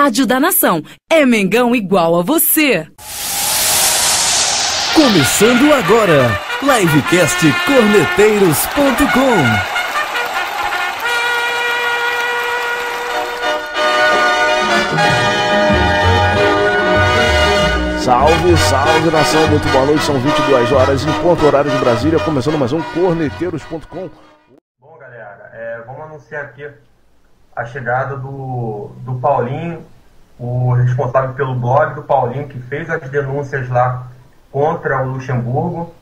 Rádio da Nação. É Mengão igual a você. Começando agora, Livecast Corneteiros.com. Salve, salve nação, muito boa noite, são 22 horas em ponto horário de Brasília, começando mais um Corneteiros.com. Bom galera, vamos anunciar aqui a chegada do Paulinho, o responsável pelo blog do Paulinho, que fez as denúncias lá contra o Luxemburgo,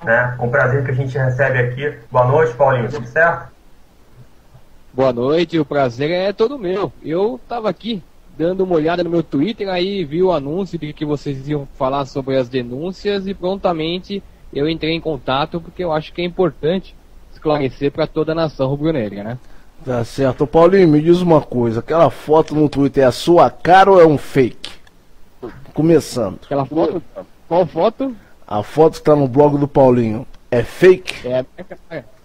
né? Com prazer que a gente recebe aqui. Boa noite, Paulinho, tudo certo? Boa noite, o prazer é todo meu. Eu estava aqui dando uma olhada no meu Twitter, aí vi o anúncio de que vocês iam falar sobre as denúncias e prontamente eu entrei em contato porque eu acho que é importante esclarecer para toda a nação rubro-negra, né? Tá certo. Paulinho, me diz uma coisa, aquela foto no Twitter é a sua cara ou é um fake? Começando. Aquela foto? Qual foto? A foto que tá no blog do Paulinho é fake?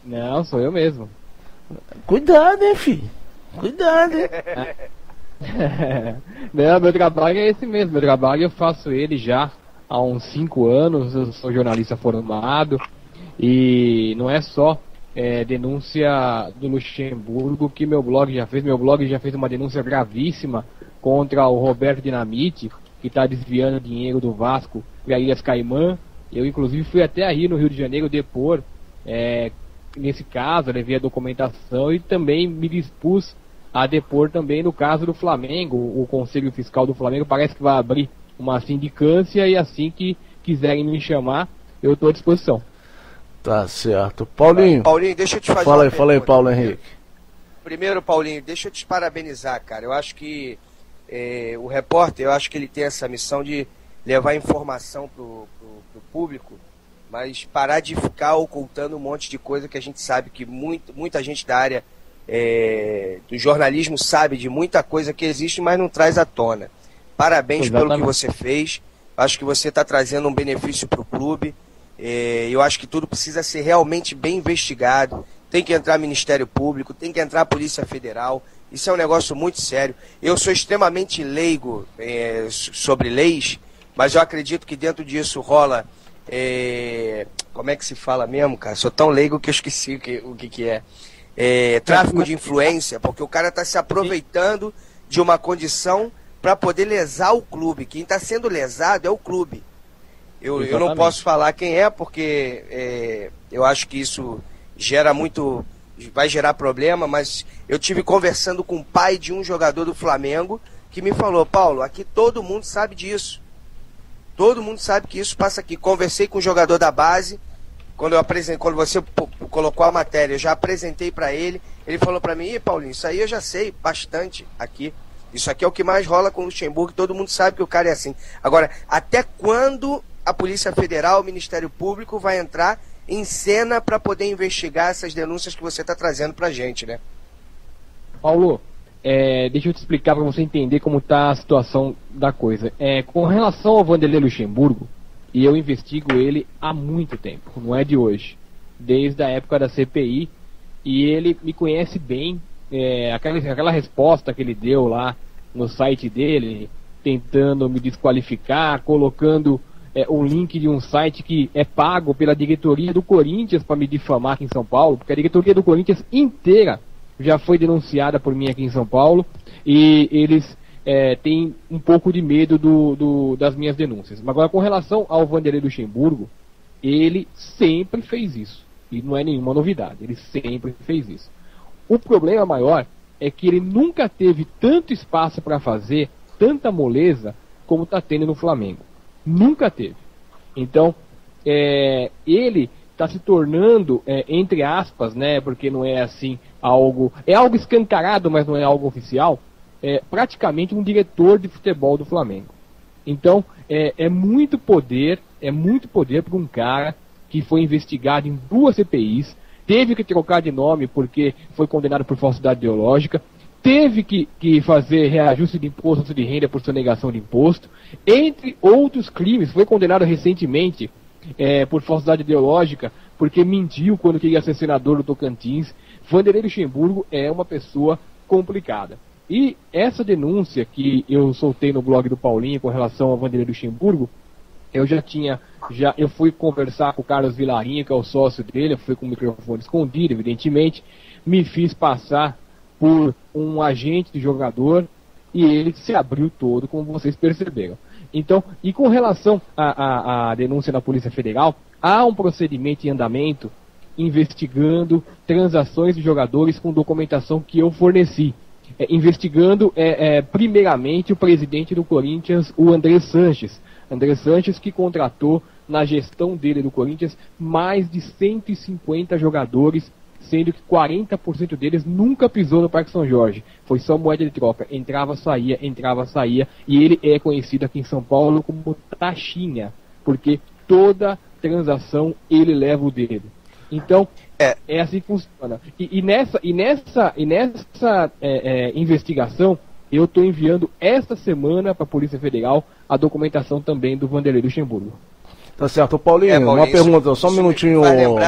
Não, sou eu mesmo. Cuidado, hein, filho? Cuidado, hein? Não, meu trabalho é esse mesmo. Meu trabalho eu faço ele já há uns 5 anos. Eu sou jornalista formado. E não é só denúncia do Luxemburgo que meu blog já fez. Meu blog já fez uma denúncia gravíssima contra o Roberto Dinamite, que está desviando dinheiro do Vasco para Ilhas Caimã. Eu inclusive fui até aí no Rio de Janeiro depor nesse caso, levei a documentação e também me dispus a depor também no caso do Flamengo. O Conselho Fiscal do Flamengo parece que vai abrir uma sindicância e assim que quiserem me chamar, eu estou à disposição. Tá certo. Paulinho, deixa eu te fazer fala aí, Paulo Henrique. Primeiro, Paulinho, deixa eu te parabenizar, cara. Eu acho que o repórter, eu acho que ele tem essa missão de levar informação pro público, mas parar de ficar ocultando um monte de coisa que a gente sabe que muita gente da área do jornalismo sabe de muita coisa que existe, mas não traz à tona. Parabéns Exatamente. Pelo que você fez. Acho que você está trazendo um benefício para o clube. Eu acho que tudo precisa ser realmente bem investigado. Tem que entrar Ministério Público, tem que entrar Polícia Federal. Isso é um negócio muito sério. Eu sou extremamente leigo sobre leis, mas eu acredito que dentro disso rola... como é que se fala mesmo, cara? Sou tão leigo que eu esqueci o que é. Tráfico de influência, porque o cara está se aproveitando de uma condição para poder lesar o clube. Quem está sendo lesado é o clube. Eu não posso falar quem é, porque eu acho que isso vai gerar problema, mas eu tive conversando com o pai de um jogador do Flamengo que me falou: Paulo, aqui todo mundo sabe disso. Todo mundo sabe que isso passa aqui. Conversei com o jogador da base. Quando você colocou a matéria, eu já apresentei para ele. Ele falou para mim: Paulinho, isso aí eu já sei bastante aqui. Isso aqui é o que mais rola com o Luxemburgo. Todo mundo sabe que o cara é assim. Agora, até quando a Polícia Federal, o Ministério Público vai entrar em cena para poder investigar essas denúncias que você está trazendo para a gente, né? Paulo, deixa eu te explicar para você entender como está a situação da coisa. Com relação ao Vanderlei Luxemburgo, e eu investigo ele há muito tempo, não é de hoje, desde a época da CPI, e ele me conhece bem. Aquela resposta que ele deu lá no site dele, tentando me desqualificar, colocando um link de um site que é pago pela diretoria do Corinthians para me difamar aqui em São Paulo, porque a diretoria do Corinthians inteira já foi denunciada por mim aqui em São Paulo, e eles têm um pouco de medo das minhas denúncias. Mas agora, com relação ao Vanderlei Luxemburgo, ele sempre fez isso, e não é nenhuma novidade, ele sempre fez isso. O problema maior é que ele nunca teve tanto espaço para fazer, tanta moleza, como está tendo no Flamengo. Nunca teve. Então, ele está se tornando, entre aspas, né, porque não é assim algo... É algo escancarado, mas não é algo oficial, praticamente um diretor de futebol do Flamengo. Então, é muito poder para um cara que foi investigado em 2 CPIs, teve que trocar de nome porque foi condenado por falsidade ideológica, teve que fazer reajuste de imposto de renda por sonegação de imposto, entre outros crimes. Foi condenado recentemente por falsidade ideológica, porque mentiu quando queria ser senador do Tocantins. Vanderlei Luxemburgo é uma pessoa complicada. E essa denúncia que eu soltei no blog do Paulinho com relação ao Vanderlei Luxemburgo, eu fui conversar com o Carlos Vilarinho, que é o sócio dele, eu fui com o microfone escondido, evidentemente, me fiz passar por um agente de jogador e ele se abriu todo, como vocês perceberam. Então, e com relação à denúncia na Polícia Federal, há um procedimento em andamento investigando transações de jogadores com documentação que eu forneci. Investigando primeiramente o presidente do Corinthians, o André Sanches. André Sanches, que contratou na gestão dele do Corinthians mais de 150 jogadores, sendo que 40% deles nunca pisou no Parque São Jorge. Foi só moeda de troca. Entrava, saía, e ele é conhecido aqui em São Paulo como Taxinha, porque toda transação ele leva o dedo. Então, é assim que funciona. E nessa investigação, eu estou enviando esta semana para a Polícia Federal a documentação também do Vanderlei Luxemburgo. Tá certo. Paulinho, uma pergunta, só um minutinho,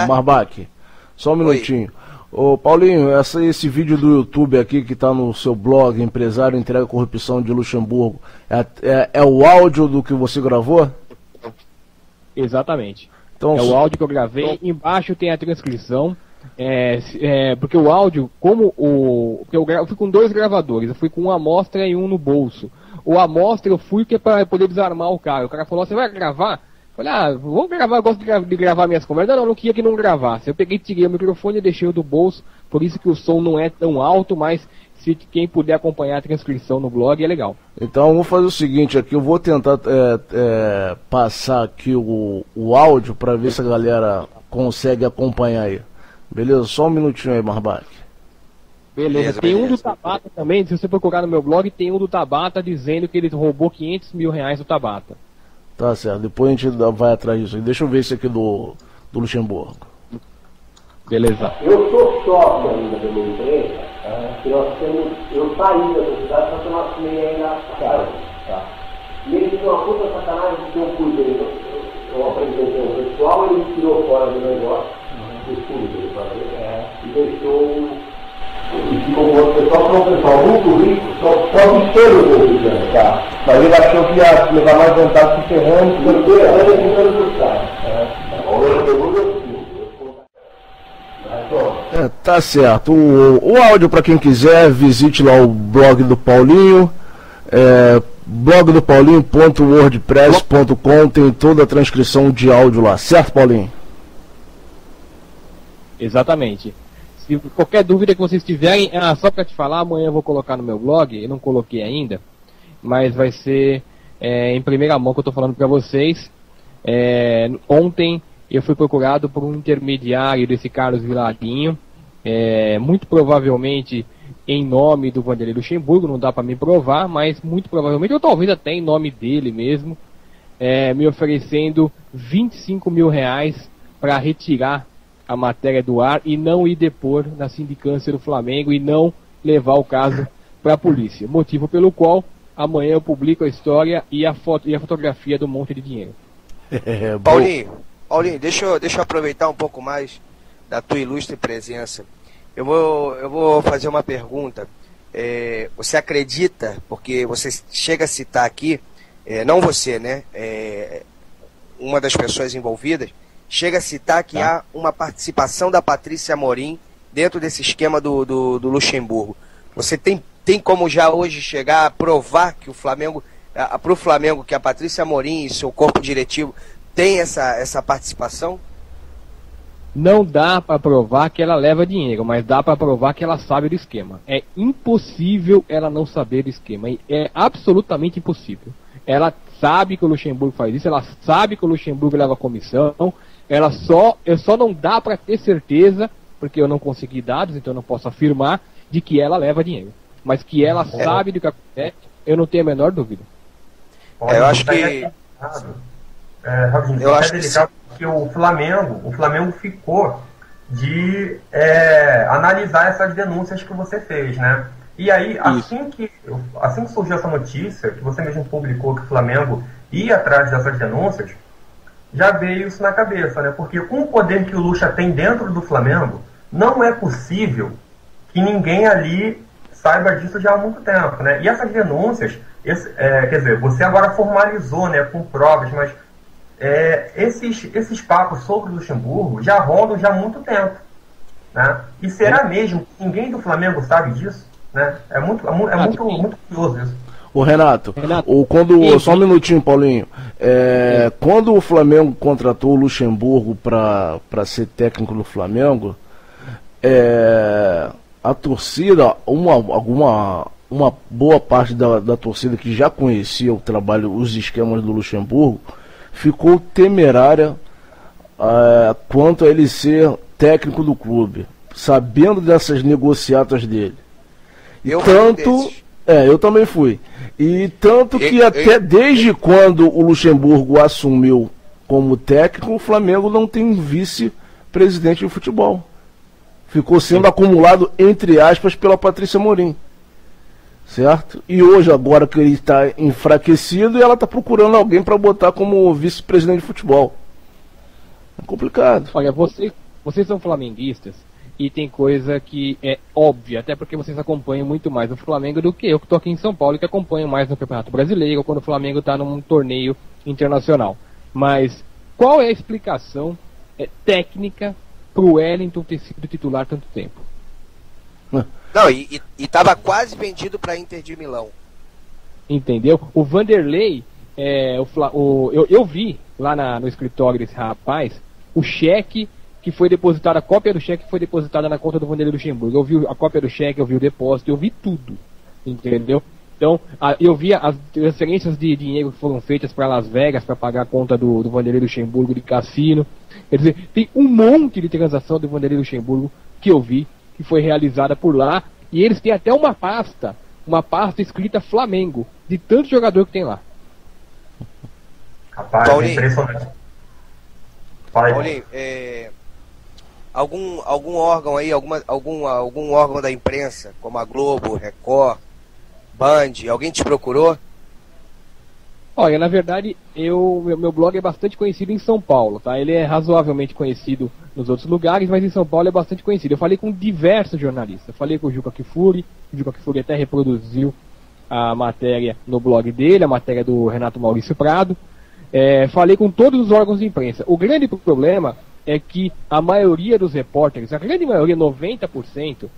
Marbach. Só um minutinho. Ô, Paulinho, esse vídeo do YouTube aqui que está no seu blog, Empresário Entrega Corrupção de Luxemburgo, é o áudio do que você gravou? Exatamente. Então, é o áudio que eu gravei, embaixo tem a transcrição, porque o áudio, eu fui com 2 gravadores, eu fui com uma amostra e um no bolso. O amostra eu fui que é para poder desarmar o cara. O cara falou, você vai gravar? Eu falei, vamos gravar, eu gosto de gravar minhas conversas. Não queria que não gravasse. Eu peguei, tirei o microfone e deixei o do bolso, por isso que o som não é tão alto, mas se quem puder acompanhar a transcrição no blog é legal. Então eu vou fazer o seguinte aqui, eu vou tentar passar aqui o áudio para ver se a galera consegue acompanhar aí. Beleza? Só um minutinho aí, Marbach. Beleza. Tem um do Tabata também, se você procurar no meu blog, tem um do Tabata dizendo que ele roubou 500 mil reais do Tabata. Tá certo, depois a gente vai atrás disso. Deixa eu ver esse aqui do Luxemburgo. Beleza. Eu sou sócio ainda da minha empresa, eu saí da sociedade, só que eu não assinei ainda a carta. E ele tinha uma puta sacanagem que eu cuidei. Eu apresentei o pessoal, ele me tirou fora do negócio, do estudo dele fazer, e deixou. E ficou com outro pessoal, que é um pessoal muito rico, só de ser o governo, tá? Mas ele achou que ia levar mais vantagem que ferrando, porque ele é muito dos caras. Tá certo. O áudio, para quem quiser, visite lá o blog do Paulinho, blogdopaulinho.wordpress.com, tem toda a transcrição de áudio lá, certo, Paulinho? Exatamente. Se qualquer dúvida que vocês tiverem, só para te falar, amanhã eu vou colocar no meu blog, eu não coloquei ainda, mas vai ser em primeira mão que eu estou falando para vocês. Ontem eu fui procurado por um intermediário desse Carlos Vilarinho, muito provavelmente em nome do Vanderlei Luxemburgo, não dá para me provar, mas muito provavelmente, ou talvez até em nome dele mesmo, me oferecendo 25 mil reais para retirar a matéria do ar e não ir depor na sindicância do Flamengo e não levar o caso para a polícia. Motivo pelo qual amanhã eu publico a história e a fotografia do monte de dinheiro. Paulinho, deixa eu aproveitar um pouco mais da tua ilustre presença. Eu vou fazer uma pergunta. Você acredita, porque você chega a citar aqui, não você, né? Uma das pessoas envolvidas, chega a citar que há uma participação da Patrícia Amorim dentro desse esquema do Luxemburgo. Você tem como já hoje chegar a provar que o Flamengo, para o Flamengo, que a Patrícia Amorim e seu corpo diretivo tem essa participação? Não dá para provar que ela leva dinheiro, mas dá para provar que ela sabe do esquema. É impossível ela não saber do esquema. É absolutamente impossível. Ela sabe que o Luxemburgo faz isso, ela sabe que o Luxemburgo leva comissão. Eu só não dá para ter certeza, porque eu não consegui dados, então eu não posso afirmar de que ela leva dinheiro. Mas que ela sabe do que acontece, eu não tenho a menor dúvida. Eu acho que... Eu acho que o Flamengo ficou de analisar essas denúncias que você fez, né? E aí, assim que surgiu essa notícia, que você mesmo publicou que o Flamengo ia atrás dessas denúncias, já veio isso na cabeça, né? Porque com o poder que o Luxa tem dentro do Flamengo, não é possível que ninguém ali saiba disso já há muito tempo, né? E essas denúncias, quer dizer, você agora formalizou, né, com provas, mas esses papos sobre o Luxemburgo já rondam já há muito tempo, né? E será mesmo que ninguém do Flamengo sabe disso, né? É muito curioso isso. Ô Renato, só um minutinho, Paulinho. Quando o Flamengo contratou o Luxemburgo para ser técnico do Flamengo, a torcida, uma boa parte da torcida que já conhecia o trabalho, os esquemas do Luxemburgo, ficou temerária quanto a ele ser técnico do clube, sabendo dessas negociatas dele. Eu também fui. E tanto que até desde quando o Luxemburgo assumiu como técnico, o Flamengo não tem um vice-presidente de futebol. Ficou sendo acumulado, entre aspas, pela Patrícia Morim. Certo? E hoje, agora que ele está enfraquecido, ela está procurando alguém para botar como vice-presidente de futebol. É complicado. Olha, vocês são flamenguistas e tem coisa que é óbvia, até porque vocês acompanham muito mais o Flamengo do que eu, que estou aqui em São Paulo e que acompanho mais no Campeonato Brasileiro, quando o Flamengo está num torneio internacional. Mas qual é a explicação técnica para o Wellington ter sido titular tanto tempo? Não, e tava quase vendido para Inter de Milão. Entendeu? O Vanderlei, eu vi lá no escritório desse rapaz o cheque que foi depositado, a cópia do cheque que foi depositada na conta do Vanderlei Luxemburgo. Eu vi a cópia do cheque, eu vi o depósito, eu vi tudo. Entendeu? Então, eu vi as transferências de dinheiro que foram feitas para Las Vegas para pagar a conta do Vanderlei Luxemburgo de cassino. Quer dizer, tem um monte de transação do Vanderlei Luxemburgo que eu vi, que foi realizada por lá, e eles têm até uma pasta escrita Flamengo, de tanto jogador que tem lá. Rapaz, Paulinho, impressionante. Paulinho, algum órgão aí, algum órgão da imprensa, como a Globo, Record, Band, alguém te procurou? Olha, na verdade, meu blog é bastante conhecido em São Paulo, tá? Ele é razoavelmente conhecido nos outros lugares, mas em São Paulo é bastante conhecido. Eu falei com diversos jornalistas. Eu falei com o Juca Kfouri, o Juca Kfouri até reproduziu a matéria no blog dele, a matéria do Renato Maurício Prado. Falei com todos os órgãos de imprensa. O grande problema é que a maioria dos repórteres, a grande maioria, 90%,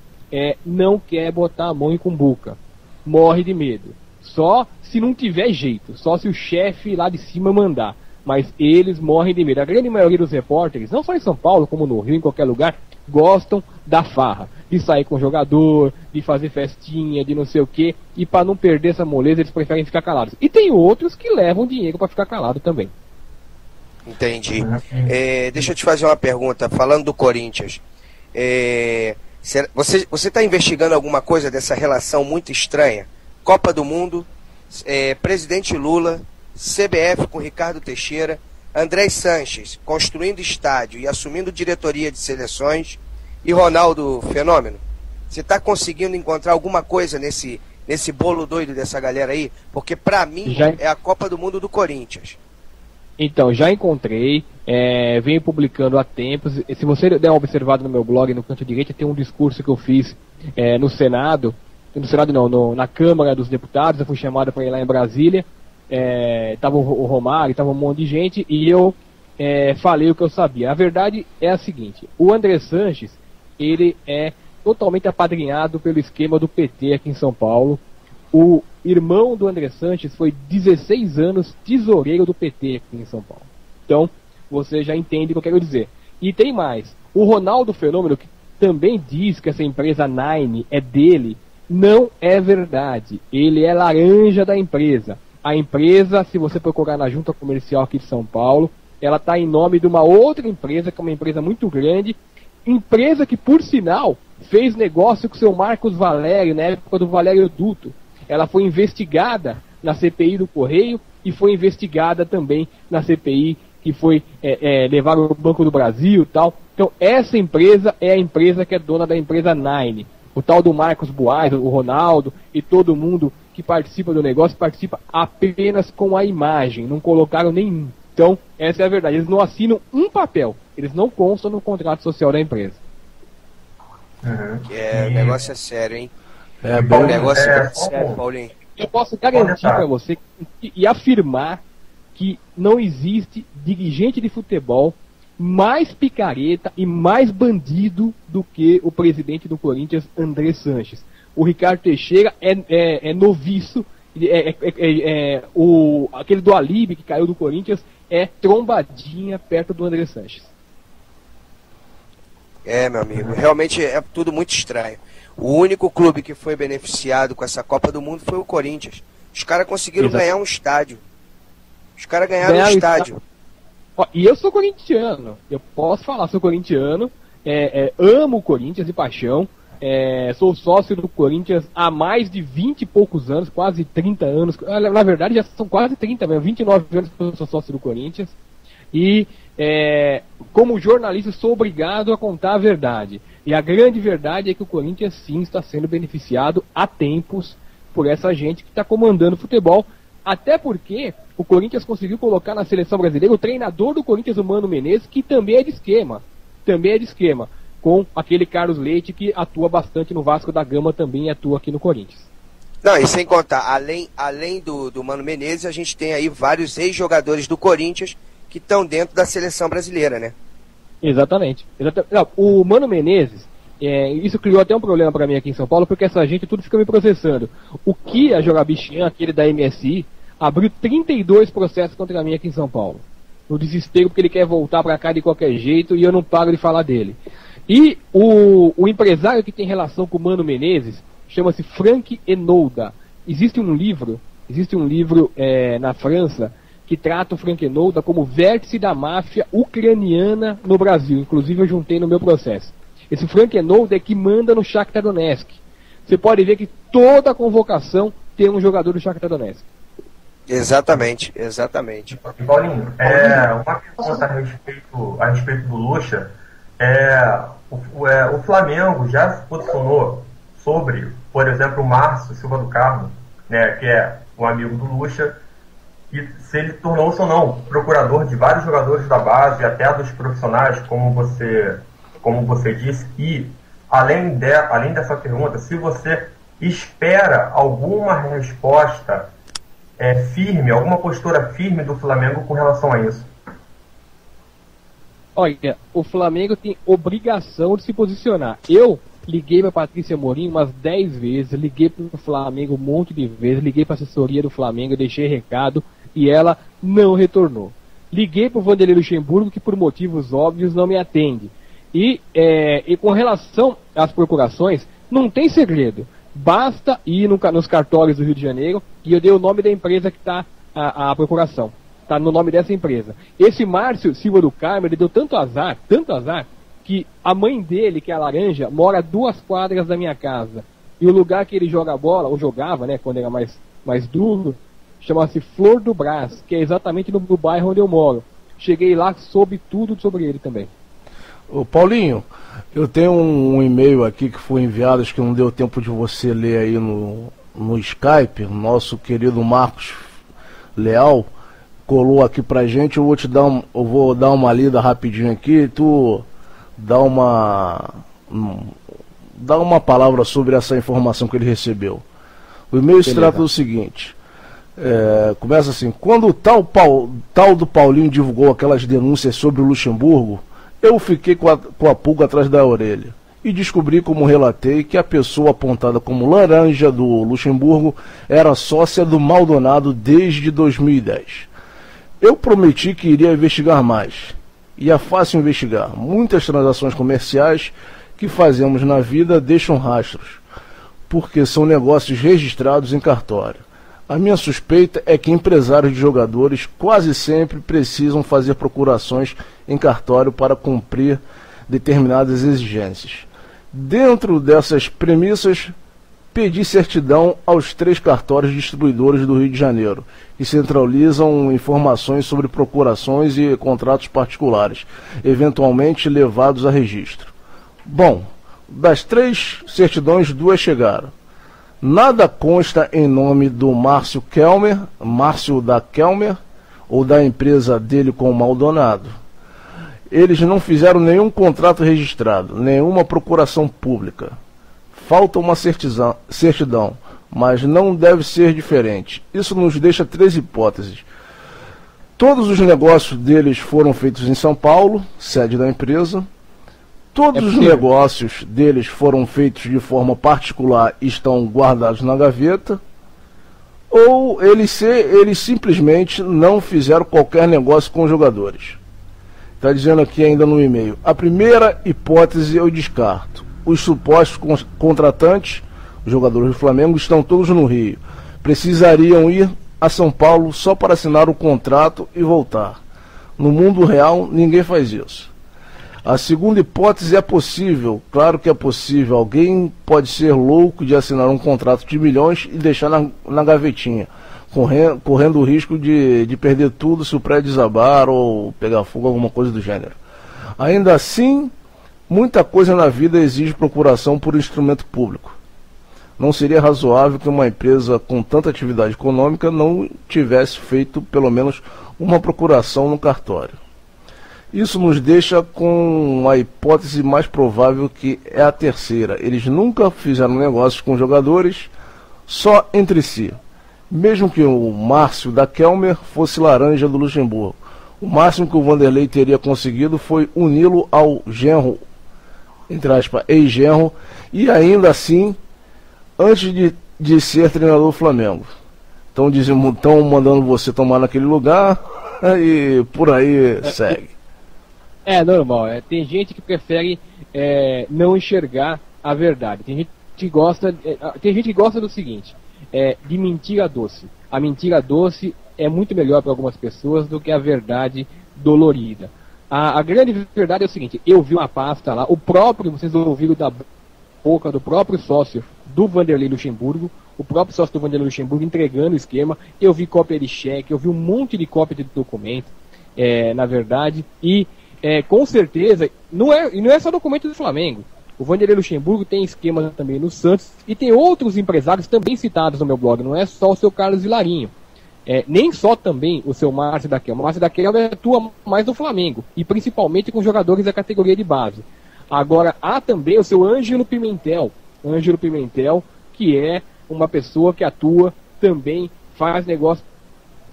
não quer botar a mão em cumbuca. Morre de medo. Só se não tiver jeito, só se o chefe lá de cima mandar. Mas eles morrem de medo. A grande maioria dos repórteres, não só em São Paulo, como no Rio, em qualquer lugar, gostam da farra. De sair com o jogador, de fazer festinha, de não sei o quê. E para não perder essa moleza, eles preferem ficar calados. E tem outros que levam dinheiro para ficar calado também. Entendi. Deixa eu te fazer uma pergunta, falando do Corinthians. Você está investigando alguma coisa dessa relação muito estranha? Copa do Mundo, presidente Lula, CBF com Ricardo Teixeira, André Sanches construindo estádio e assumindo diretoria de seleções e Ronaldo Fenômeno. Você está conseguindo encontrar alguma coisa nesse bolo doido dessa galera aí? Porque para mim é a Copa do Mundo do Corinthians. Então, já encontrei, venho publicando há tempos. Se você der uma observada no meu blog, no canto direito, tem um discurso que eu fiz no Senado. No Senado não, na Câmara dos Deputados. Eu fui chamado para ir lá em Brasília. Tava o Romário, tava um monte de gente, e eu falei o que eu sabia. A verdade é a seguinte: o André Sanches, ele é totalmente apadrinhado pelo esquema do PT aqui em São Paulo. O irmão do André Sanches foi 16 anos tesoureiro do PT aqui em São Paulo. Então, você já entende o que eu quero dizer. E tem mais. O Ronaldo Fenômeno, que também diz que essa empresa Nine é dele, não é verdade. Ele é laranja da empresa. A empresa, se você procurar na Junta Comercial aqui de São Paulo, ela está em nome de uma outra empresa, que é uma empresa muito grande. Empresa que, por sinal, fez negócio com o seu Marcos Valério, na época do Valério Duto. Ela foi investigada na CPI do Correio e foi investigada também na CPI que foi levar o Banco do Brasil e tal. Então, essa empresa é a empresa que é dona da empresa Nine. O tal do Marcos Buais, o Ronaldo e todo mundo que participa do negócio participa apenas com a imagem, não colocaram nenhum. Então, essa é a verdade. Eles não assinam um papel, eles não constam no contrato social da empresa. O negócio é sério, hein? O negócio é sério, Paulinho. Eu posso garantir para você e afirmar que não existe dirigente de futebol mais picareta e mais bandido do que o presidente do Corinthians, André Sanches. O Ricardo Teixeira é noviço, aquele do Alibe que caiu do Corinthians é trombadinha perto do André Sanches. Meu amigo, realmente é tudo muito estranho. O único clube que foi beneficiado com essa Copa do Mundo foi o Corinthians. Os caras conseguiram ganhar um estádio. Os caras ganharam um estádio. E eu sou corintiano, eu posso falar, sou corintiano, amo o Corinthians de paixão, sou sócio do Corinthians há mais de 20 e poucos anos, quase 30 anos, na verdade já são quase 30 mesmo, 29 anos que eu sou sócio do Corinthians, e como jornalista sou obrigado a contar a verdade, e a grande verdade é que o Corinthians sim está sendo beneficiado há tempos por essa gente que está comandando o futebol, até porque o Corinthians conseguiu colocar na seleção brasileira o treinador do Corinthians, o Mano Menezes, que também é de esquema, com aquele Carlos Leite que atua bastante no Vasco da Gama, também atua aqui no Corinthians. Não, e sem contar, além do Mano Menezes, a gente tem aí vários ex-jogadores do Corinthians que estão dentro da seleção brasileira, né? Exatamente. Não, o Mano Menezes, isso criou até um problema para mim aqui em São Paulo, porque essa gente tudo fica me processando. O Kia Jogabichian, aquele da MSI, abriu 32 processos contra mim aqui em São Paulo. No desespero, porque ele quer voltar para cá de qualquer jeito e eu não paro de falar dele. E o empresário que tem relação com o Mano Menezes chama-se Frank Enolda. Existe um livro na França que trata o Frank Enolda como vértice da máfia ucraniana no Brasil. Inclusive eu juntei no meu processo. Esse Frank Enolda é que manda no Shakhtar Donetsk. Você pode ver que toda a convocação tem um jogador do Shakhtar Donetsk. Exatamente. Paulinho, uma pergunta a respeito do Lucha. O Flamengo já se posicionou sobre, por exemplo, o Márcio Silva do Carmo, né, que é um amigo do Lucha, e se ele tornou-se ou não procurador de vários jogadores da base, até dos profissionais, como você disse, e além dessa pergunta, se você espera alguma resposta firme, alguma postura firme do Flamengo com relação a isso. Olha, o Flamengo tem obrigação de se posicionar. Eu liguei para Patrícia Amorim umas 10 vezes, liguei para o Flamengo um monte de vezes, liguei para a assessoria do Flamengo, deixei recado e ela não retornou. Liguei para o Vanderlei Luxemburgo, que por motivos óbvios não me atende. E com relação às procurações, não tem segredo. Basta ir nos cartórios do Rio de Janeiro e eu dei o nome da empresa que está a procuração. Está no nome dessa empresa. Esse Márcio Silva do Carmo, ele deu tanto azar, que a mãe dele, que é a Laranja, mora a 2 quadras da minha casa. E o lugar que ele joga bola, ou jogava, né, quando era mais duro, chama-se Flor do Brás, que é exatamente no bairro onde eu moro. Cheguei lá, soube tudo sobre ele também. Ô Paulinho, eu tenho um e-mail aqui que foi enviado, acho que não deu tempo de você ler aí no Skype, nosso querido Marcos Leal colou aqui pra gente. Eu vou dar uma lida rapidinho aqui, tu dá uma palavra sobre essa informação que ele recebeu. O e-mail se trata do seguinte, começa assim: quando o tal do Paulinho divulgou aquelas denúncias sobre o Luxemburgo, eu fiquei com a pulga atrás da orelha e descobri, como relatei, que a pessoa apontada como laranja do Luxemburgo era sócia do Maldonado desde 2010. Eu prometi que iria investigar mais, e é fácil investigar. Muitas transações comerciais que fazemos na vida deixam rastros, porque são negócios registrados em cartório. A minha suspeita é que empresários de jogadores quase sempre precisam fazer procurações em cartório para cumprir determinadas exigências. Dentro dessas premissas, pedi certidão aos 3 cartórios distribuidores do Rio de Janeiro, que centralizam informações sobre procurações e contratos particulares, eventualmente levados a registro. Bom, das 3 certidões, 2 chegaram. Nada consta em nome do Márcio da Kelmer, ou da empresa dele com o Maldonado. Eles não fizeram nenhum contrato registrado, nenhuma procuração pública. falta uma certidão, mas não deve ser diferente. Isso nos deixa 3 hipóteses. Todos os negócios deles foram feitos em São Paulo, sede da empresa. Todos os negócios deles foram feitos de forma particular e estão guardados na gaveta. Ou eles simplesmente não fizeram qualquer negócio com os jogadores. Está dizendo aqui ainda no e-mail. A primeira hipótese eu descarto. Os supostos contratantes, os jogadores do Flamengo, estão todos no Rio. Precisariam ir a São Paulo só para assinar o contrato e voltar. No mundo real, ninguém faz isso. A segunda hipótese é possível, claro que é possível. Alguém pode ser louco de assinar um contrato de milhões e deixar na gavetinha, correndo o risco de perder tudo se o prédio desabar ou pegar fogo, alguma coisa do gênero. Ainda assim, muita coisa na vida exige procuração por instrumento público. Não seria razoável que uma empresa com tanta atividade econômica não tivesse feito pelo menos uma procuração no cartório. Isso nos deixa com a hipótese mais provável, que é a terceira. Eles nunca fizeram negócios com jogadores, só entre si. Mesmo que o Márcio da Kelmer fosse laranja do Luxemburgo. O máximo que o Vanderlei teria conseguido foi uni-lo ao genro, entre aspas, ex-genro, e ainda assim, antes de ser treinador do Flamengo. Estão mandando você tomar naquele lugar e por aí segue. É normal, tem gente que prefere não enxergar a verdade. Tem gente que gosta do seguinte, de mentira doce. A mentira doce é muito melhor para algumas pessoas do que a verdade dolorida. A grande verdade é o seguinte: eu vi uma pasta lá, vocês ouviram da boca do próprio sócio do Vanderlei Luxemburgo, o próprio sócio do Vanderlei Luxemburgo entregando o esquema. Eu vi cópia de cheque, eu vi um monte de cópia de documento, na verdade, e com certeza, não é só documento do Flamengo. O Vanderlei Luxemburgo tem esquema também no Santos e tem outros empresários também citados no meu blog. Não é só o seu Carlos Vilarinho. Nem só também o seu Márcio da Kelmer. O Márcio da Kelmer atua mais no Flamengo e principalmente com jogadores da categoria de base. Agora, há também o seu Ângelo Pimentel. Ângelo Pimentel, que é uma pessoa que atua também, faz negócio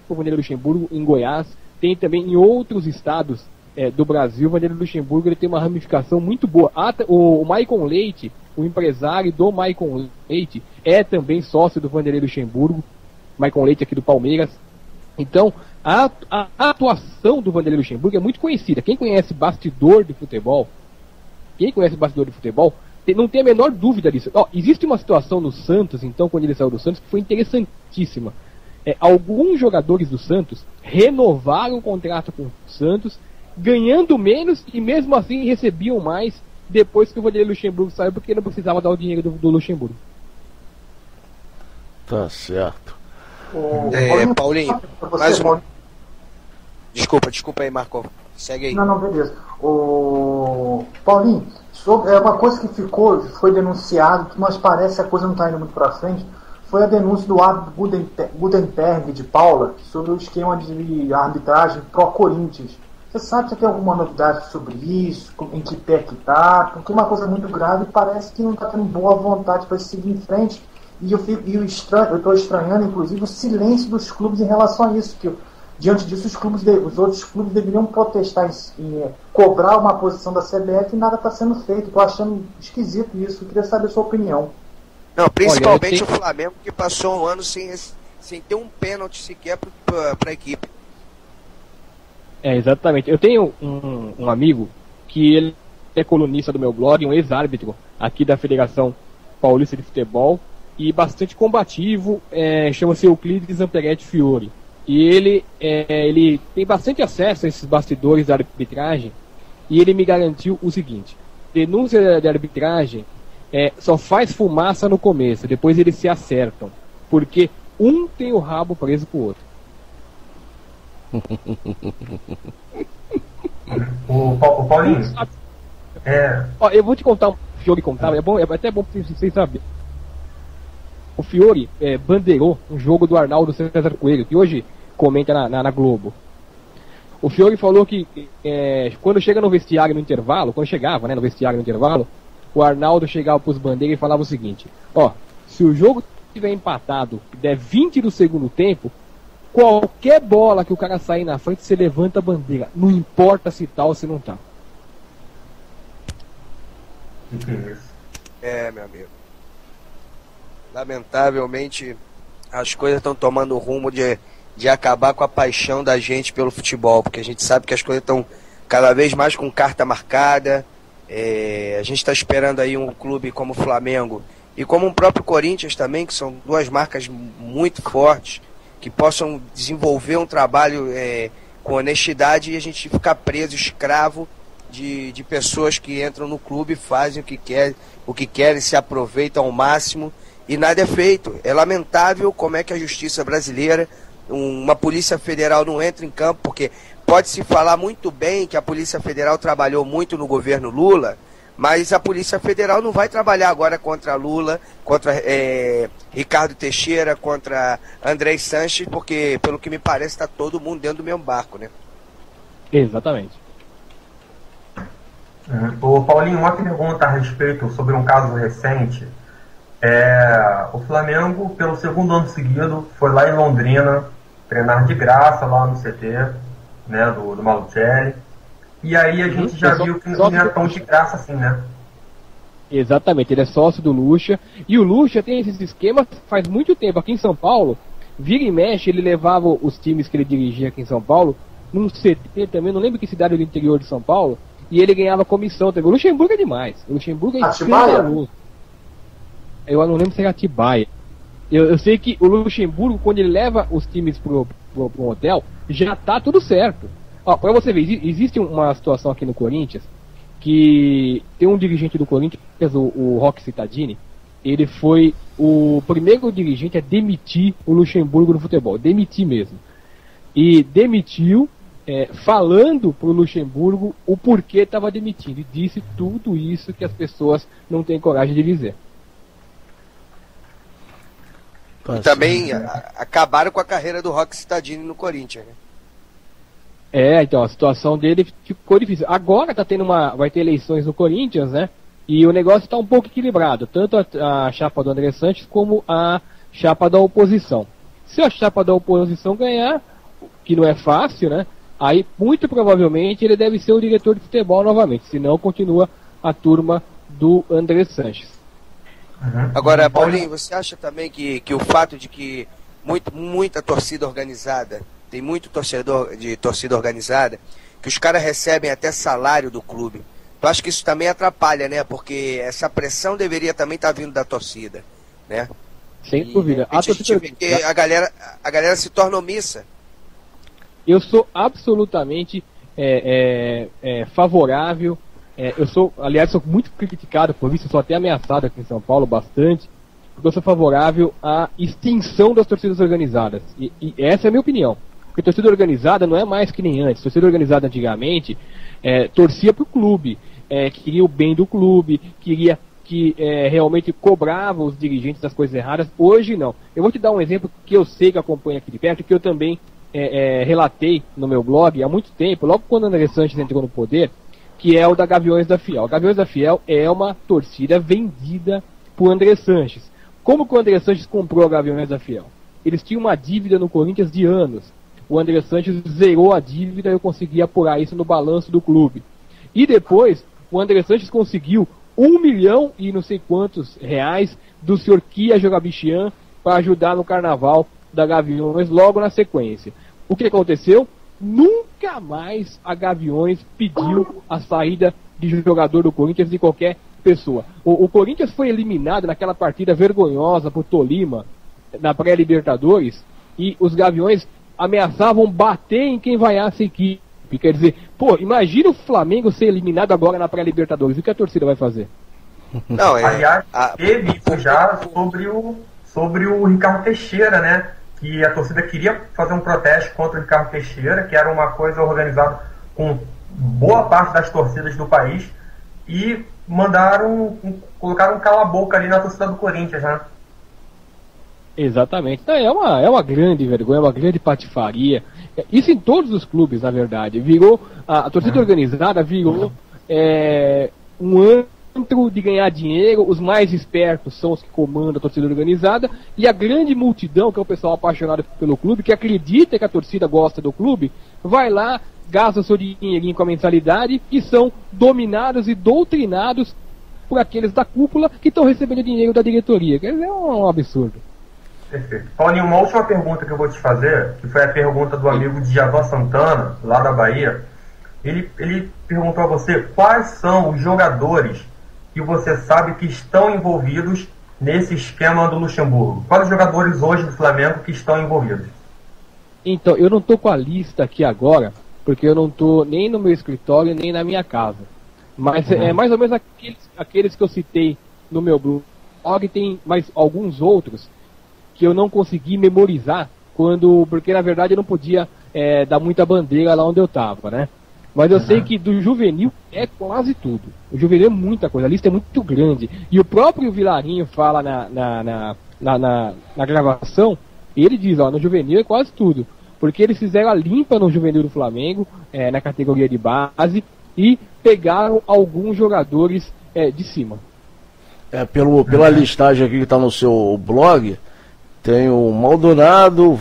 com o Vanderlei Luxemburgo em Goiás. Tem também em outros estados do Brasil. O Vanderlei Luxemburgo ele tem uma ramificação muito boa. O Maicon Leite, o empresário do Maicon Leite, é também sócio do Vanderlei Luxemburgo. Maicon Leite aqui do Palmeiras. Então, a atuação do Vanderlei Luxemburgo é muito conhecida. Quem conhece bastidor de futebol, não tem a menor dúvida disso. Existe uma situação no Santos, então, quando ele saiu do Santos, que foi interessantíssima. Alguns jogadores do Santos renovaram o contrato com o Santos, ganhando menos e mesmo assim recebiam mais depois que o Vanderlei Luxemburgo saiu, porque não precisava dar o dinheiro do Luxemburgo. Tá certo. Paulinho, mais um... Desculpa aí, Marco. Segue aí. Não, beleza. Paulinho, uma coisa que foi denunciado, mas parece que a coisa não está indo muito para frente, foi a denúncia do árbitro Gutenberg de Paula sobre o esquema de arbitragem pró-Corinthians. Você sabe se tem alguma novidade sobre isso? Em que pé que está? Porque é uma coisa muito grave e parece que não está tendo boa vontade para seguir em frente. E eu estou estranhando, inclusive, o silêncio dos clubes em relação a isso. Que, diante disso, os outros clubes deveriam protestar e cobrar uma posição da CBF e nada está sendo feito. Estou achando esquisito isso. Eu queria saber a sua opinião. Não, principalmente o Flamengo, que passou um ano sem ter um pênalti sequer para a equipe. Exatamente. Eu tenho um amigo que ele é colunista do meu blog, um ex-árbitro aqui da Federação Paulista de Futebol e bastante combativo, chama-se Euclides Amperetti Fiore. E ele tem bastante acesso a esses bastidores da arbitragem e ele me garantiu o seguinte: denúncia de arbitragem só faz fumaça no começo, depois eles se acertam, porque um tem o rabo preso pro outro. O Paulinho, eu vou te contar o Fiore contava, é até bom pra vocês saberem. O Fiore bandeirou um jogo do Arnaldo César Coelho, que hoje comenta na Globo. O Fiore falou que quando chega no vestiário no intervalo, quando chegava no vestiário no intervalo, o Arnaldo chegava pros bandeiras e falava o seguinte: ó, se o jogo tiver empatado e der 20 do segundo tempo, qualquer bola que o cara sair na frente, você levanta a bandeira, não importa se tá ou se não tá. Meu amigo, lamentavelmente as coisas estão tomando o rumo de acabar com a paixão da gente pelo futebol, porque a gente sabe que as coisas estão cada vez mais com carta marcada. A gente está esperando aí um clube como o Flamengo e como o próprio Corinthians também, que são duas marcas muito fortes, que possam desenvolver um trabalho com honestidade, e a gente ficar preso, escravo de pessoas que entram no clube, fazem o que querem, se aproveitam ao máximo e nada é feito. É lamentável como é que a justiça brasileira, uma Polícia Federal não entra em campo, porque pode-se falar muito bem que a Polícia Federal trabalhou muito no governo Lula, mas a Polícia Federal não vai trabalhar agora contra Lula, contra Ricardo Teixeira, contra André Sanches, porque, pelo que me parece, está todo mundo dentro do mesmo barco, né? Exatamente. Ô Paulinho, uma pergunta a respeito sobre um caso recente. O Flamengo, pelo segundo ano seguido, foi lá em Londrina treinar de graça lá no CT, né, do Malucelli. E aí a gente já viu que não é tão de graça assim, né? Exatamente, ele é sócio do Lucha. E o Lucha tem esses esquemas faz muito tempo. Aqui em São Paulo, vira e mexe, ele levava os times que ele dirigia aqui em São Paulo num CT também, não lembro que cidade do interior de São Paulo, e ele ganhava comissão também. O Luxemburgo é demais. O Luxemburgo é escandaloso. Eu não lembro se era Atibaia. Eu sei que o Luxemburgo, quando ele leva os times pro hotel, já tá tudo certo. Ó, pra você ver, existe uma situação aqui no Corinthians, que tem um dirigente do Corinthians, o Roque Cittadini, ele foi o primeiro dirigente a demitir o Luxemburgo no futebol. Demitir mesmo. E demitiu, falando pro Luxemburgo o porquê estava demitindo. E disse tudo isso que as pessoas não têm coragem de dizer. E também acabaram com a carreira do Roque Cittadini no Corinthians, né? Então a situação dele ficou difícil. Agora vai ter eleições no Corinthians, né? E o negócio está um pouco equilibrado, tanto a chapa do André Sanches como a chapa da oposição. Se a chapa da oposição ganhar, que não é fácil, né? Aí muito provavelmente ele deve ser o diretor de futebol novamente, senão continua a turma do André Sanches. Agora, Paulinho, você acha também que o fato de que muita torcida organizada, tem muito torcedor de torcida organizada, que os caras recebem até salário do clube, eu acho que isso também atrapalha, né? Porque essa pressão deveria também estar vindo da torcida, né? Sem dúvida. A gente vê que a galera se torna omissa. Eu sou absolutamente favorável. Aliás, sou muito criticado por isso, sou até ameaçado aqui em São Paulo bastante, porque eu sou favorável à extinção das torcidas organizadas. E essa é a minha opinião. Porque torcida organizada não é mais que nem antes. Torcida organizada antigamente torcia para o clube, queria o bem do clube, queria que realmente cobrava os dirigentes das coisas erradas. Hoje não. Eu vou te dar um exemplo que eu sei que acompanha aqui de perto, que eu também relatei no meu blog há muito tempo, logo quando o André Sanches entrou no poder, que é o da Gaviões da Fiel. A Gaviões da Fiel é uma torcida vendida por André Sanches. Como que o André Sanches comprou a Gaviões da Fiel? Eles tinham uma dívida no Corinthians de anos. O André Sanches zerou a dívida e eu consegui apurar isso no balanço do clube. E depois, o André Sanches conseguiu 1 milhão e não sei quantos reais do Sr. Kia Jogabichian para ajudar no carnaval da Gaviões logo na sequência. O que aconteceu? Nunca mais a Gaviões pediu a saída de jogador do Corinthians de qualquer pessoa. O Corinthians foi eliminado naquela partida vergonhosa por Tolima, na pré-Libertadores, e os Gaviões ameaçavam bater em quem vaiasse a equipe. Quer dizer, imagina o Flamengo ser eliminado agora na pré-Libertadores. O que a torcida vai fazer? Não, aliás, teve isso já sobre o Ricardo Teixeira, né? Que a torcida queria fazer um protesto contra o Ricardo Teixeira, que era uma coisa organizada com boa parte das torcidas do país, e colocaram um cala-boca ali na torcida do Corinthians, né? Exatamente. Então, é uma grande vergonha, uma grande patifaria. Isso em todos os clubes, na verdade. A torcida organizada virou um de ganhar dinheiro, os mais espertos são os que comandam a torcida organizada, e a grande multidão, que é o pessoal apaixonado pelo clube, que acredita que a torcida gosta do clube, vai lá, gasta o seu dinheirinho com a mensalidade e são dominados e doutrinados por aqueles da cúpula que estão recebendo dinheiro da diretoria. Quer dizer, é um absurdo. Perfeito. Paulinho, uma última pergunta que eu vou te fazer, que foi a pergunta do amigo Djavan Santana, lá da Bahia. Ele perguntou a você quais são os jogadores que você sabe que estão envolvidos nesse esquema do Luxemburgo. Quais os jogadores hoje do Flamengo que estão envolvidos? Então, eu não estou com a lista aqui agora, porque eu não estou nem no meu escritório, nem na minha casa. Mas é mais ou menos aqueles que eu citei no meu blog, tem mais alguns outros que eu não consegui memorizar, porque na verdade eu não podia dar muita bandeira lá onde eu estava, né? Mas eu sei que do juvenil é quase tudo. O juvenil é muita coisa, a lista é muito grande. E o próprio Vilarinho fala na gravação, ele diz, ó, no juvenil é quase tudo. Porque eles fizeram a limpa no juvenil do Flamengo, na categoria de base, e pegaram alguns jogadores de cima. Pela listagem aqui que está no seu blog, tem o Maldonado,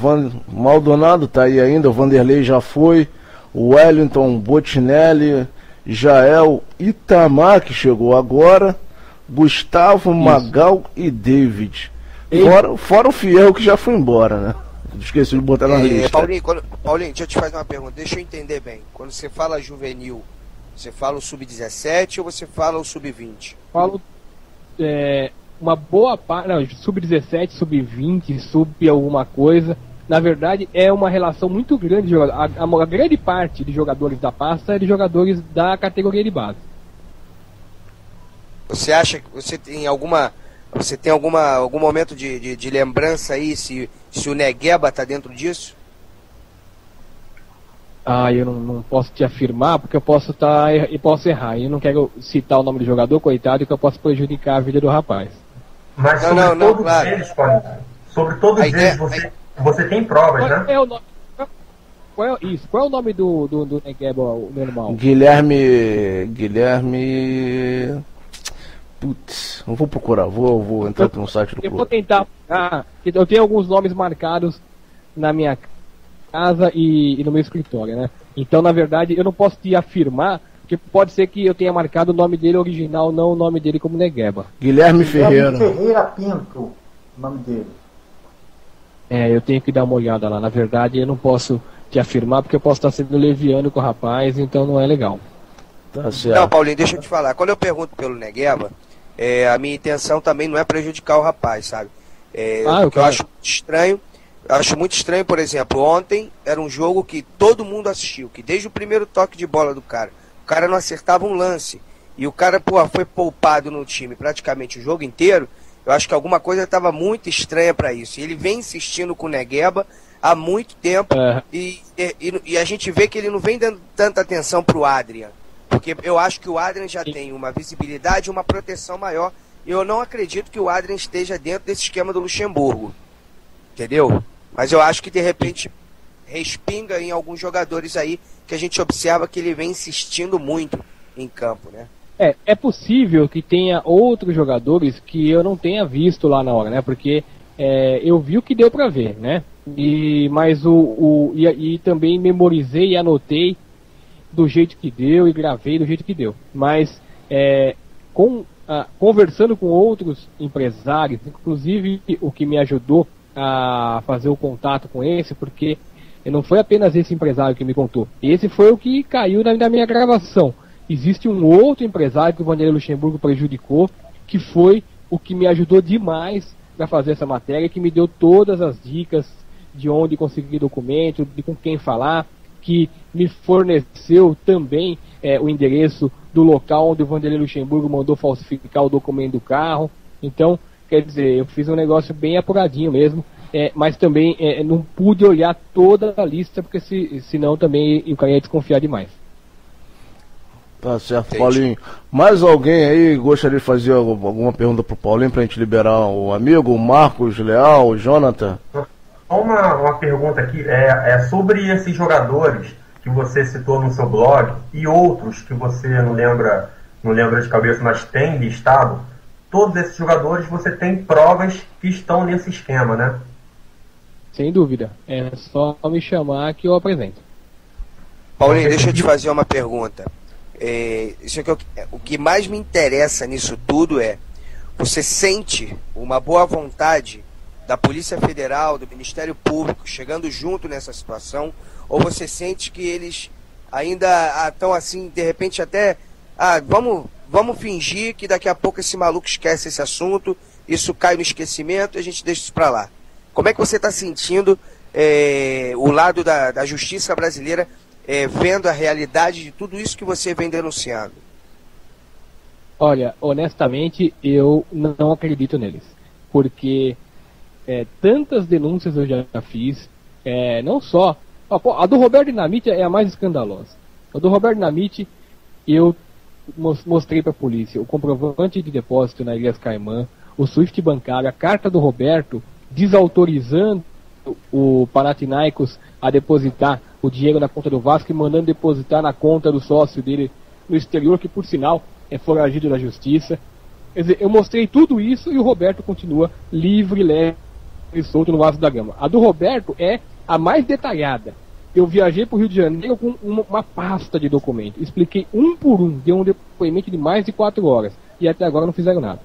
Maldonado tá aí ainda, o Vanderlei já foi, o Wellington, Botinelli, Jael, Itamar, que chegou agora, Gustavo, Magal e David. Fora o Fiel, que já foi embora, né? Esqueci de botar na lista. Paulinho, deixa eu te fazer uma pergunta, deixa eu entender bem. Quando você fala juvenil, você fala o sub-17 ou você fala o sub-20? Falo uma boa parte, sub-17, sub-20, sub alguma coisa. Na verdade, é uma relação muito grande de jogadores. A grande parte de jogadores da pasta é de jogadores da categoria de base. Você acha que você tem algum momento de lembrança aí se o Negueba está dentro disso? Eu não posso te afirmar, porque eu posso errar. Eu não quero citar o nome do jogador, coitado, que eu posso prejudicar a vida do rapaz. Mas sobre todos eles, Paulinho, sobre todos eles, você tem provas, né? É o nome? Qual é o nome do Negueba, o normal? Guilherme. Putz, não vou procurar, vou entrar aqui no site do clube. Eu vou tentar. Eu tenho alguns nomes marcados na minha casa e no meu escritório, né? Então, na verdade, eu não posso te afirmar, porque pode ser que eu tenha marcado o nome dele original, não o nome dele como Negueba. Guilherme Ferreira. Ferreira Pinto, o nome dele. Eu tenho que dar uma olhada lá. Na verdade, eu não posso te afirmar, porque eu posso estar sendo leviano com o rapaz, então não é legal. Tá certo. Não, Paulinho, deixa eu te falar. Quando eu pergunto pelo Negueba, a minha intenção também não é prejudicar o rapaz, sabe? Eu acho estranho. Acho muito estranho, por exemplo, ontem era um jogo que todo mundo assistiu, que desde o primeiro toque de bola do cara, o cara não acertava um lance, e o cara foi poupado no time praticamente o jogo inteiro. Eu acho que alguma coisa estava muito estranha para isso. E ele vem insistindo com o Negueba há muito tempo, e a gente vê que ele não vem dando tanta atenção para o Adrian, porque eu acho que o Adrian já tem uma visibilidade e uma proteção maior, e eu não acredito que o Adrian esteja dentro desse esquema do Luxemburgo, entendeu? Mas eu acho que de repente respinga em alguns jogadores aí que a gente observa que ele vem insistindo muito em campo, né? É possível que tenha outros jogadores que eu não tenha visto lá na hora, né? Porque eu vi o que deu pra ver, né? Mas também memorizei e anotei do jeito que deu e gravei do jeito que deu. Mas conversando com outros empresários, inclusive o que me ajudou a fazer o contato com esse, porque não foi apenas esse empresário que me contou. Esse foi o que caiu na minha gravação. Existe um outro empresário que o Vanderlei Luxemburgo prejudicou, que foi o que me ajudou demais para fazer essa matéria, que me deu todas as dicas de onde conseguir documento, de com quem falar, que me forneceu também o endereço do local onde o Vanderlei Luxemburgo mandou falsificar o documento do carro. Então, quer dizer, eu fiz um negócio bem apuradinho mesmo, mas também não pude olhar toda a lista, porque senão também eu ia desconfiar demais. Tá certo, Paulinho. Mais alguém aí gostaria de fazer alguma pergunta pro Paulinho pra gente liberar o amigo, o Marcos Leal, o Jonathan? Uma pergunta aqui, sobre esses jogadores que você citou no seu blog e outros que você não lembra não lembro de cabeça, mas tem listado, todos esses jogadores você tem provas que estão nesse esquema, né? Sem dúvida. É só me chamar que eu apresento. Paulinho, deixa eu te fazer uma pergunta. O que mais me interessa nisso tudo é: você sente uma boa vontade da Polícia Federal, do Ministério Público, chegando junto nessa situação, ou você sente que eles ainda estão assim, de repente até, vamos fingir que daqui a pouco esse maluco esquece esse assunto, isso cai no esquecimento e a gente deixa isso pra lá? Como é que você está sentindo o lado da justiça brasileira, vendo a realidade de tudo isso que você vem denunciando? Olha, honestamente, eu não acredito neles. Porque tantas denúncias eu já fiz, não só... A do Roberto Dinamite é a mais escandalosa. A do Roberto Dinamite, eu mostrei para a polícia o comprovante de depósito na Ilhas Caimã, o SWIFT bancário, a carta do Roberto desautorizando o Panathinaikos a depositar o dinheiro na conta do Vasco e mandando depositar na conta do sócio dele no exterior, que por sinal é foragido da justiça. Quer dizer, eu mostrei tudo isso e o Roberto continua livre, leve e solto no Vasco da Gama. A do Roberto é a mais detalhada. Eu viajei para o Rio de Janeiro com uma pasta de documentos, expliquei um por um, dei um depoimento de mais de 4 horas e até agora não fizeram nada.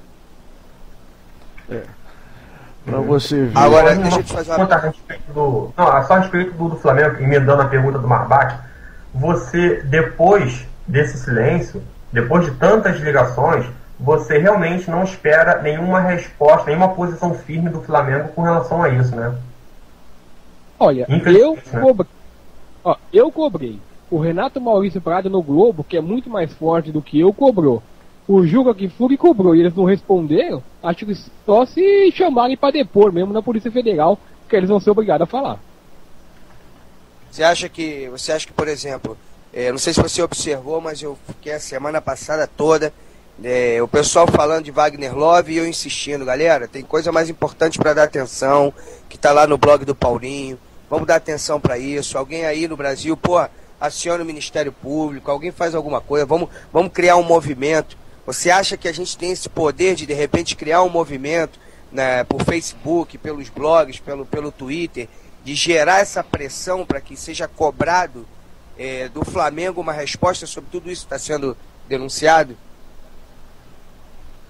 Pra você ver. Agora, deixa eu te fazer uma pergunta. Só a respeito do Flamengo, emendando a pergunta do Marbach, você, depois desse silêncio, depois de tantas ligações, você realmente não espera nenhuma resposta, nenhuma posição firme do Flamengo com relação a isso, né? Olha, eu cobrei. O Renato Maurício Prado no Globo, que é muito mais forte do que eu, cobrou. O Juca Kfouri cobrou e eles não responderam. Acho que só se chamarem para depor mesmo na Polícia Federal, que eles vão ser obrigados a falar. Você acha que, por exemplo, não sei se você observou, mas eu fiquei a semana passada toda, o pessoal falando de Wagner Love e eu insistindo, galera, tem coisa mais importante para dar atenção, que tá lá no blog do Paulinho, vamos dar atenção para isso. Alguém aí no Brasil, aciona o Ministério Público, alguém faz alguma coisa, vamos criar um movimento. Você acha que a gente tem esse poder de repente criar um movimento, né, por Facebook, pelos blogs, pelo Twitter, de gerar essa pressão para que seja cobrado do Flamengo uma resposta sobre tudo isso que está sendo denunciado?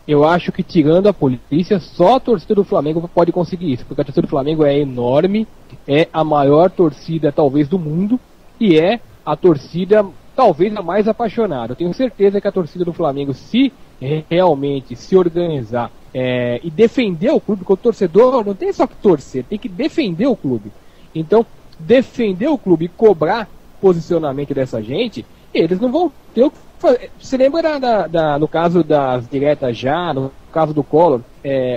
Eu acho que, tirando a polícia, só a torcida do Flamengo pode conseguir isso, porque a torcida do Flamengo é enorme, é a maior torcida talvez do mundo e é a torcida talvez a mais apaixonada. Eu tenho certeza que a torcida do Flamengo, se realmente se organizar e defender o clube, porque o torcedor não tem só que torcer, tem que defender o clube. Então, defender o clube e cobrar posicionamento dessa gente, eles não vão ter o que fazer. Você lembra no caso das diretas já, no caso do Collor,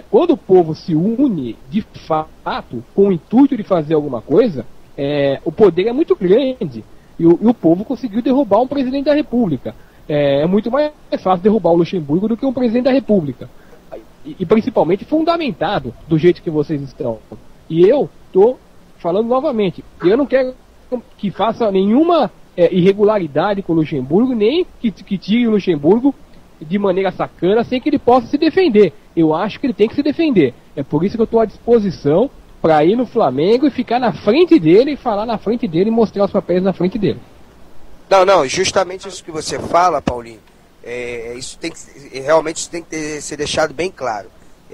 quando o povo se une de fato com o intuito de fazer alguma coisa, o poder é muito grande. E o povo conseguiu derrubar um presidente da República. É muito mais fácil derrubar o Luxemburgo do que um presidente da República. E principalmente fundamentado do jeito que vocês estão. E eu estou falando novamente, eu não quero que faça nenhuma irregularidade com o Luxemburgo, nem que tire o Luxemburgo de maneira sacana, sem que ele possa se defender. Eu acho que ele tem que se defender. É por isso que eu estou à disposição para ir no Flamengo e ficar na frente dele, e falar na frente dele e mostrar os papéis na frente dele. Não, justamente isso que você fala, Paulinho, isso tem que, realmente isso tem que ser deixado bem claro.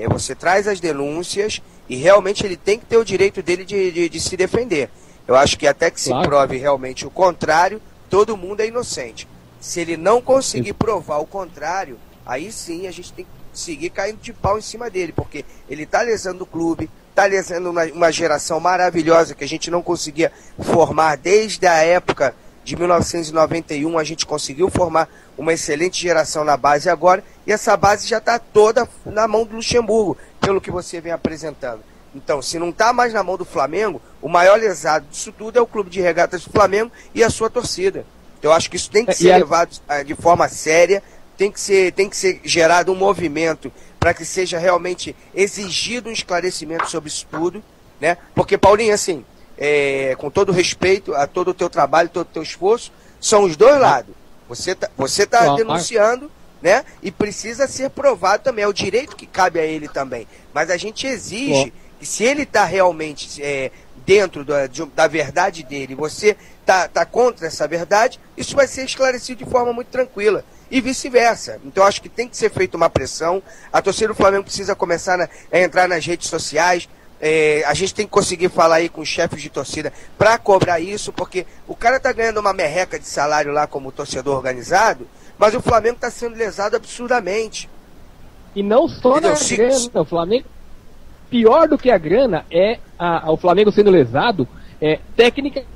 Você traz as denúncias e realmente ele tem que ter o direito dele de se defender. Eu acho que até que se prove realmente o contrário, todo mundo é inocente. Se ele não conseguir provar o contrário, aí sim a gente tem que seguir caindo de pau em cima dele, porque ele está lesando o clube, está lesando uma geração maravilhosa que a gente não conseguia formar desde a época de 1991. A gente conseguiu formar uma excelente geração na base agora, e essa base já está toda na mão do Luxemburgo, pelo que você vem apresentando. Então, se não está mais na mão do Flamengo, o maior lesado disso tudo é o Clube de Regatas do Flamengo e a sua torcida. Então, eu acho que isso tem que ser levado de forma séria, tem que ser gerado um movimento para que seja realmente exigido um esclarecimento sobre isso tudo, né? Porque, Paulinho, assim, com todo respeito a todo o teu trabalho, todo o teu esforço, são os dois lados. Você tá denunciando né? E precisa ser provado também, é o direito que cabe a ele também. Mas a gente exige que se ele está realmente dentro da verdade dele, você tá contra essa verdade, isso vai ser esclarecido de forma muito tranquila. E vice-versa. Então acho que tem que ser feita uma pressão. A torcida do Flamengo precisa começar a entrar nas redes sociais. A gente tem que conseguir falar aí com os chefes de torcida para cobrar isso, porque o cara tá ganhando uma merreca de salário lá como torcedor organizado, mas o Flamengo tá sendo lesado absurdamente. E não só na grana, o Flamengo, pior do que a grana é o Flamengo sendo lesado tecnicamente.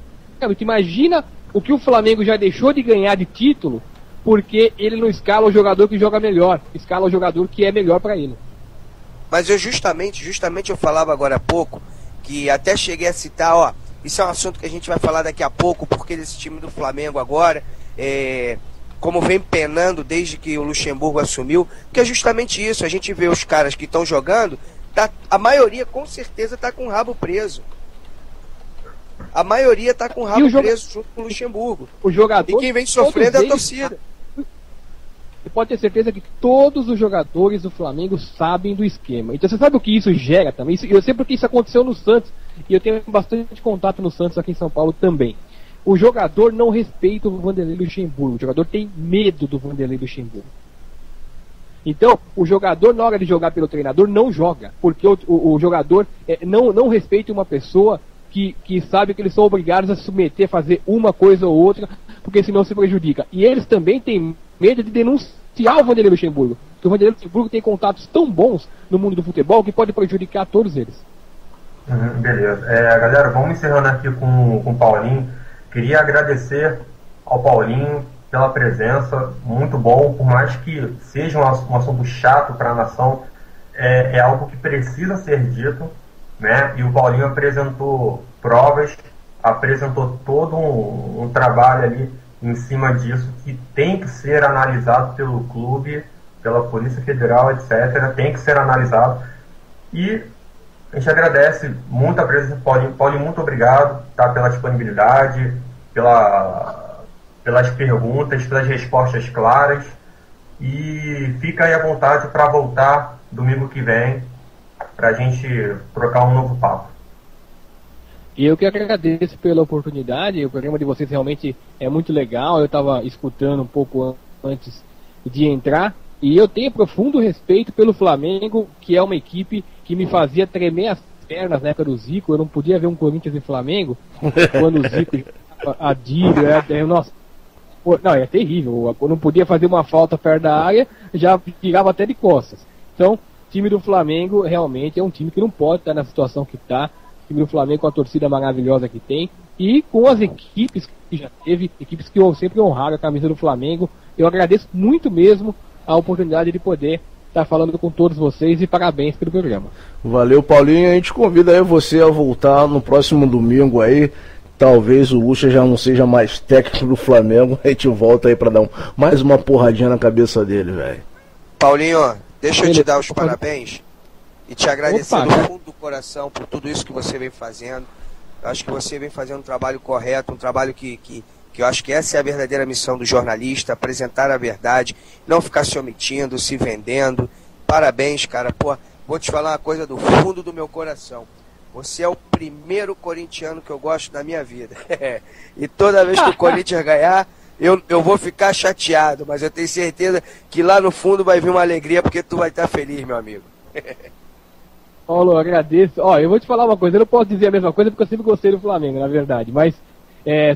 Imagina o que o Flamengo já deixou de ganhar de título porque ele não escala o jogador que joga melhor, escala o jogador que é melhor para ele. Mas eu justamente eu falava agora há pouco, que até cheguei a citar, isso é um assunto que a gente vai falar daqui a pouco, porque desse time do Flamengo agora, como vem penando desde que o Luxemburgo assumiu, que é justamente isso, a gente vê os caras que estão jogando, a maioria com certeza está com o rabo preso. A maioria está com o rabo preso junto com o Luxemburgo. O jogador, e quem vem sofrendo é a torcida. Você pode ter certeza que todos os jogadores do Flamengo sabem do esquema. Então você sabe o que isso gera também? Eu sei porque isso aconteceu no Santos, e eu tenho bastante contato no Santos aqui em São Paulo também. O jogador não respeita o Vanderlei Luxemburgo. O jogador tem medo do Vanderlei Luxemburgo. Então, o jogador, na hora de jogar pelo treinador, não joga. Porque o jogador não respeita uma pessoa que sabe que eles são obrigados a se submeter a fazer uma coisa ou outra, porque senão se prejudica. E eles também têm medo de denunciar o Vanderlei Luxemburgo. Porque o Vanderlei Luxemburgo tem contatos tão bons no mundo do futebol que pode prejudicar todos eles. Beleza. Galera, vamos encerrando aqui com o Paulinho. Queria agradecer ao Paulinho pela presença, muito bom, por mais que seja um assunto chato para a nação, é algo que precisa ser dito, né? E o Paulinho apresentou provas, apresentou todo um trabalho ali em cima disso, que tem que ser analisado pelo clube, pela Polícia Federal, etc. Tem que ser analisado. E a gente agradece muito a presença do Paulinho. Paulinho, muito obrigado, tá, pela disponibilidade, pelas perguntas, pelas respostas claras. E fica aí à vontade para voltar domingo que vem, para a gente trocar um novo papo. E eu que agradeço pela oportunidade. O programa de vocês realmente é muito legal. Eu estava escutando um pouco antes de entrar, e eu tenho profundo respeito pelo Flamengo, que é uma equipe que me fazia tremer as pernas na época do Zico. Eu não podia ver um Corinthians e Flamengo quando o Zico adira, nossa, não, é terrível. Eu não podia fazer uma falta perto da área, já tirava até de costas. Então, o time do Flamengo realmente é um time que não pode estar na situação que está. O time do Flamengo com a torcida maravilhosa que tem, e com as equipes que já teve, equipes que sempre honraram a camisa do Flamengo. Eu agradeço muito mesmo a oportunidade de poder estar falando com todos vocês, e parabéns pelo programa. Valeu, Paulinho. A gente convida aí você a voltar no próximo domingo aí. Talvez o Lucha já não seja mais técnico do Flamengo. A gente volta aí pra dar mais uma porradinha na cabeça dele, velho. Paulinho, deixa eu te dar os parabéns e te agradecer do fundo do coração por tudo isso que você vem fazendo. Eu acho que você vem fazendo um trabalho correto, um trabalho que eu acho que essa é a verdadeira missão do jornalista, apresentar a verdade, não ficar se omitindo, se vendendo. Parabéns, cara. Pô, vou te falar uma coisa do fundo do meu coração. Você é o primeiro corintiano que eu gosto da minha vida. E toda vez que o Corinthians ganhar, eu vou ficar chateado, mas eu tenho certeza que lá no fundo vai vir uma alegria, porque tu vai estar feliz, meu amigo. Paulo, agradeço. Eu vou te falar uma coisa, eu não posso dizer a mesma coisa porque eu sempre gostei do Flamengo, na verdade, mas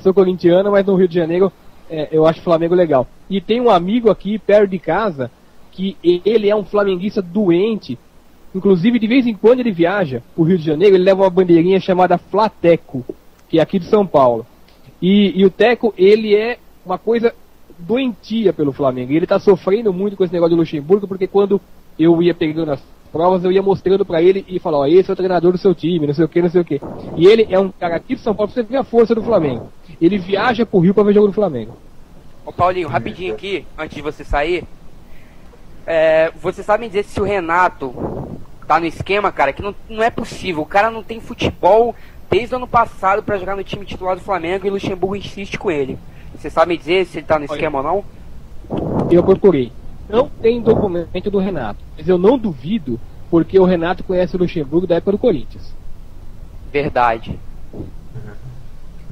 sou corintiano, mas no Rio de Janeiro eu acho o Flamengo legal. E tem um amigo aqui perto de casa que ele é um flamenguista doente, inclusive de vez em quando ele viaja pro Rio de Janeiro, ele leva uma bandeirinha chamada Flateco, que é aqui de São Paulo. E o Teco, ele é uma coisa doentia pelo Flamengo, e ele tá sofrendo muito com esse negócio do Luxemburgo, porque quando eu ia pegando as provas, eu ia mostrando pra ele e falar, esse é o treinador do seu time, não sei o que, não sei o que. E ele é um cara aqui de São Paulo, pra você ver a força do Flamengo. Ele viaja pro Rio pra ver jogo do Flamengo. Ô Paulinho, rapidinho aqui, antes de você sair, você sabe me dizer se o Renato tá no esquema, cara, que não é possível. O cara não tem futebol desde o ano passado pra jogar no time titular do Flamengo, e o Luxemburgo insiste com ele. Você sabe me dizer se ele tá no esquema ou não? Eu procurei. Não tem documento do Renato, mas eu não duvido, porque o Renato conhece o Luxemburgo da época do Corinthians. Verdade.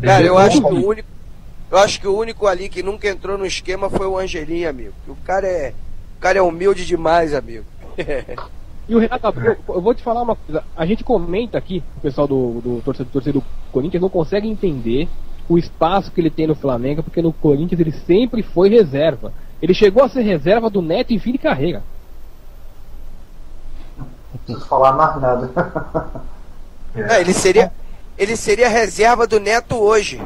Cara, eu acho que o único ali que nunca entrou no esquema foi o Angelim, amigo. O cara é humilde demais, amigo. E o Renato Abreu, eu vou te falar uma coisa. A gente comenta aqui, o pessoal do torcedor do Corinthians não consegue entender o espaço que ele tem no Flamengo, porque no Corinthians ele sempre foi reserva. Ele chegou a ser reserva do Neto em fim de carreira. Não preciso falar mais nada. Ele seria reserva do Neto hoje.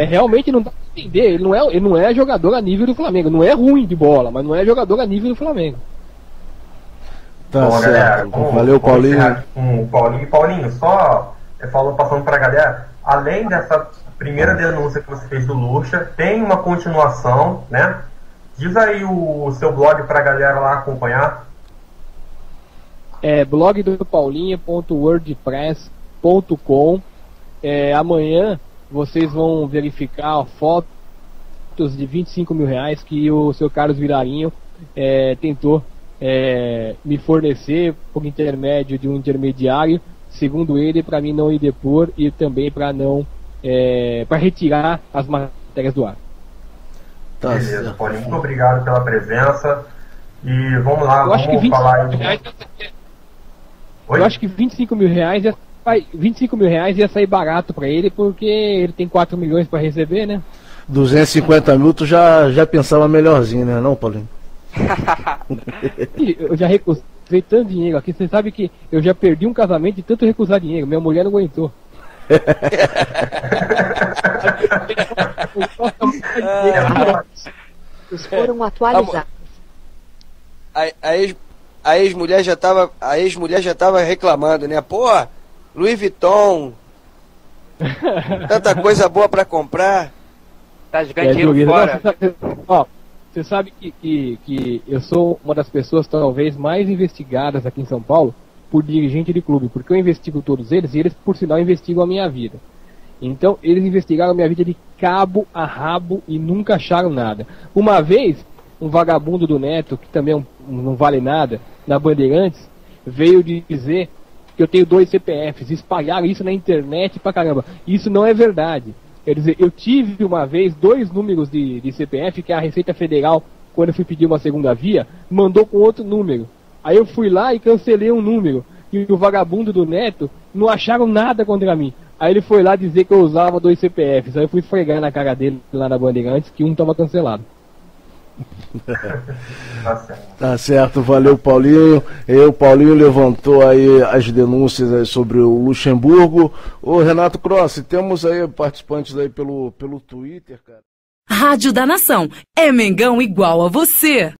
Realmente não dá pra entender. Ele não é jogador a nível do Flamengo. Não é ruim de bola, mas não é jogador a nível do Flamengo. Tá bom, certo. Galera, Valeu, Paulinho. Paulinho, só passando pra galera, além dessa primeira denúncia que você fez do Lucha, tem uma continuação, né? Diz aí o seu blog pra galera lá acompanhar. É blog do paulinho.wordpress.com. Amanhã vocês vão verificar fotos de 25 mil reais que o seu Carlos Vilarinho tentou me fornecer por intermédio de um intermediário, segundo ele, para mim não ir depor e também para não para retirar as matérias do ar. Tá. Beleza, Paulinho, muito obrigado pela presença e vamos lá, eu acho que 25 falar mil reais, eu acho que 25 mil reais 25 mil reais ia sair barato para ele, porque ele tem 4 milhões para receber, né? 250 mil tu já pensava melhorzinho, né, não, Paulinho? Eu já recusei tanto dinheiro aqui. Você sabe que eu já perdi um casamento de tanto recusar dinheiro. Minha mulher não aguentou. Os foram atualizados. A ex-mulher já tava reclamando, né? Pô, Louis Vuitton, tanta coisa boa pra comprar. Tá jogando dinheiro fora. Você sabe que eu sou uma das pessoas talvez mais investigadas aqui em São Paulo por dirigente de clube, porque eu investigo todos eles e eles, por sinal, investigam a minha vida. Então, eles investigaram a minha vida de cabo a rabo e nunca acharam nada. Uma vez, um vagabundo do Neto, que também não vale nada, na Bandeirantes, veio dizer que eu tenho 2 CPFs, espalharam isso na internet pra caramba. Isso não é verdade. Quer dizer, eu tive uma vez 2 números de CPF que a Receita Federal, quando eu fui pedir uma segunda via, mandou com outro número. Aí eu fui lá e cancelei um número. E o vagabundo do Neto não acharam nada contra mim. Aí ele foi lá dizer que eu usava 2 CPFs. Aí eu fui esfregar na cara dele lá na Bandeirantes que um tava cancelado. Tá certo, valeu, Paulinho. O Paulinho levantou aí as denúncias aí sobre o Luxemburgo. Ô Renato Cross, temos aí participantes aí pelo Twitter, cara. Rádio da Nação, é Mengão igual a você.